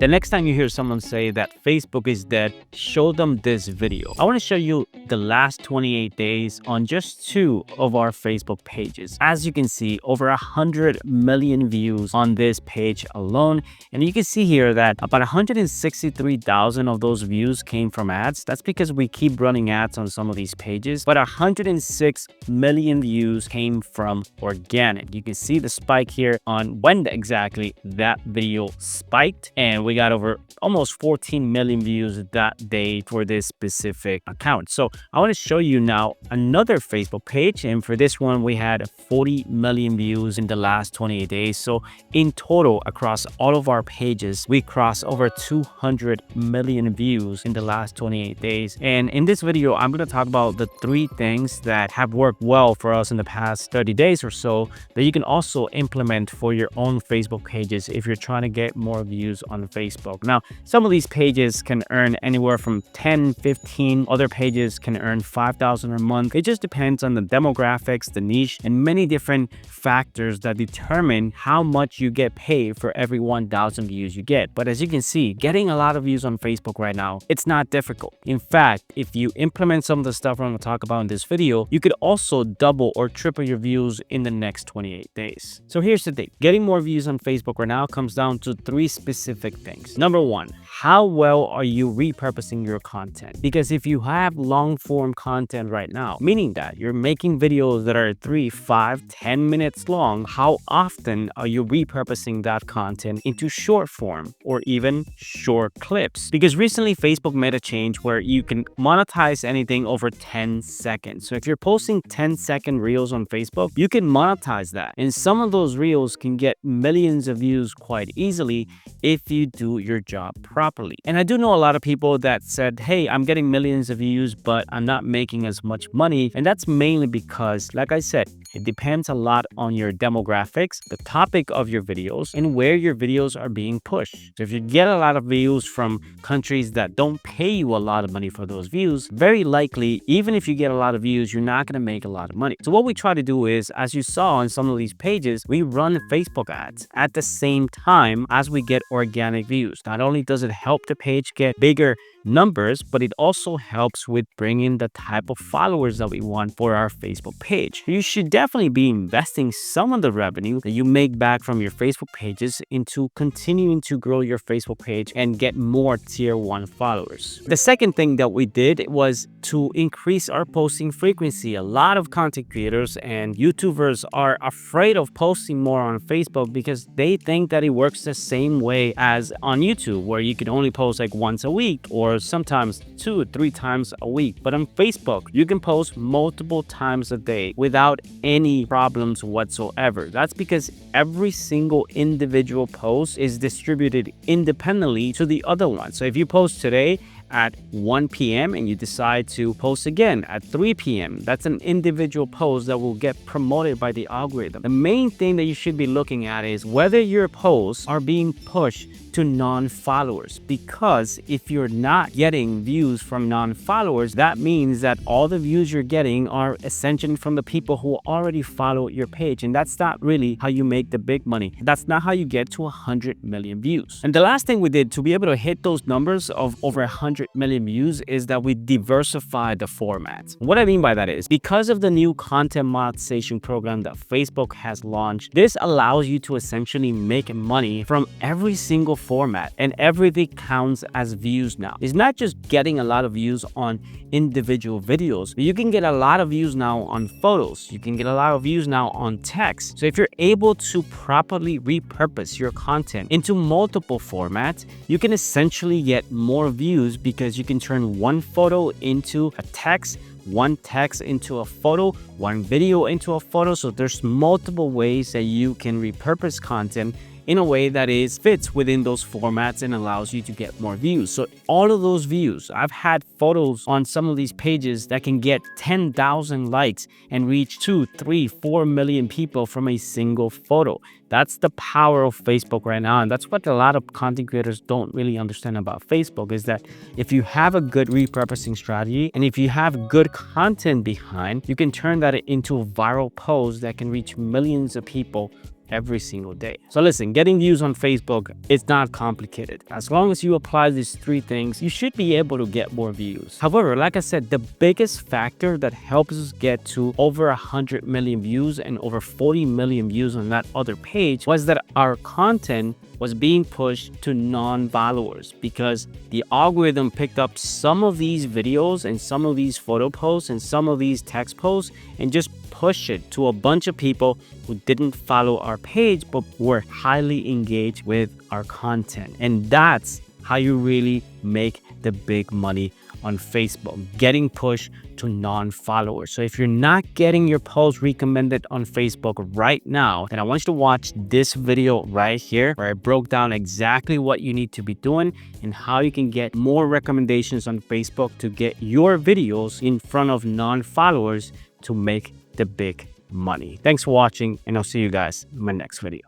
The next time you hear someone say that Facebook is dead, show them this video. I want to show you the last 28 days on just 2 of our Facebook pages. As you can see, over 100 million views on this page alone. And you can see here that about 163,000 of those views came from ads. That's because we keep running ads on some of these pages. But 106 million views came from organic. You can see the spike here on when exactly that video spiked. And we got over almost 14 million views that day for this specific account. So I want to show you now another Facebook page. And for this one, we had 40 million views in the last 28 days. So in total, across all of our pages, we crossed over 200 million views in the last 28 days. And in this video, I'm going to talk about the 3 things that have worked well for us in the past 30 days or so that you can also implement for your own Facebook pages if you're trying to get more views on Facebook. Now, some of these pages can earn anywhere from 10, 15. Other pages can earn 5,000 a month. It just depends on the demographics, the niche, and many different factors that determine how much you get paid for every 1,000 views you get. But as you can see, getting a lot of views on Facebook right now, it's not difficult. In fact, if you implement some of the stuff I'm going to talk about in this video, you could also double or triple your views in the next 28 days. So here's the thing. Getting more views on Facebook right now comes down to 3 specific things. Number 1, how well are you repurposing your content? Because if you have long form content right now, meaning that you're making videos that are 3, 5, 10 minutes long, how often are you repurposing that content into short form or even short clips? Because recently Facebook made a change where you can monetize anything over 10 seconds. So if you're posting 10-second reels on Facebook, you can monetize that. And some of those reels can get millions of views quite easily if you do your job properly. And I do know a lot of people that said, hey, I'm getting millions of views, but I'm not making as much money. And that's mainly because, like I said, it depends a lot on your demographics, the topic of your videos, and where your videos are being pushed. So if you get a lot of views from countries that don't pay you a lot of money for those views, very likely, even if you get a lot of views, you're not going to make a lot of money. So what we try to do is, as you saw on some of these pages, we run Facebook ads at the same time as we get organic views. Not only does it help the page get bigger numbers, but it also helps with bringing the type of followers that we want for our Facebook page. You should definitely be investing some of the revenue that you make back from your Facebook pages into continuing to grow your Facebook page and get more tier 1 followers. The second thing that we did was to increase our posting frequency. A lot of content creators and YouTubers are afraid of posting more on Facebook because they think that it works the same way as on YouTube, where you can only post like once a week or sometimes 2 or 3 times a week. But on Facebook, you can post multiple times a day without any problems whatsoever. That's because every single individual post is distributed independently to the other one. So if you post today at 1 p.m. and you decide to post again at 3 p.m. That's an individual post that will get promoted by the algorithm. The main thing that you should be looking at is whether your posts are being pushed to non-followers, because if you're not getting views from non-followers, that means that all the views you're getting are essentially from the people who already follow your page, and that's not really how you make the big money. That's not how you get to 100 million views. And the last thing we did to be able to hit those numbers of over 100 million views is that we diversified the formats. What I mean by that is, because of the new content monetization program that Facebook has launched, this allows you to essentially make money from every single format, and everything counts as views now. It's not just getting a lot of views on individual videos, but you can get a lot of views now on photos. You can get a lot of views now on text. So if you're able to properly repurpose your content into multiple formats, you can essentially get more views because you can turn one photo into a text, one text into a photo, one video into a photo. So there's multiple ways that you can repurpose content in a way that fits within those formats and allows you to get more views. So all of those views, I've had photos on some of these pages that can get 10,000 likes and reach 2, 3, 4 million people from a single photo. That's the power of Facebook right now. And that's what a lot of content creators don't really understand about Facebook, is that if you have a good repurposing strategy and if you have good content behind, you can turn that into a viral post that can reach millions of people every single day. So listen, getting views on Facebook is not complicated. As long as you apply these 3 things, you should be able to get more views. However, like I said, the biggest factor that helps us get to over 100 million views and over 40 million views on that other page was that our content was being pushed to non-followers, because the algorithm picked up some of these videos and some of these photo posts and some of these text posts and just push it to a bunch of people who didn't follow our page but were highly engaged with our content. And that's how you really make the big money on Facebook, getting pushed to non-followers. So if you're not getting your posts recommended on Facebook right now, then I want you to watch this video right here, where I broke down exactly what you need to be doing and how you can get more recommendations on Facebook to get your videos in front of non-followers to make the big money. Thanks for watching, and I'll see you guys in my next video.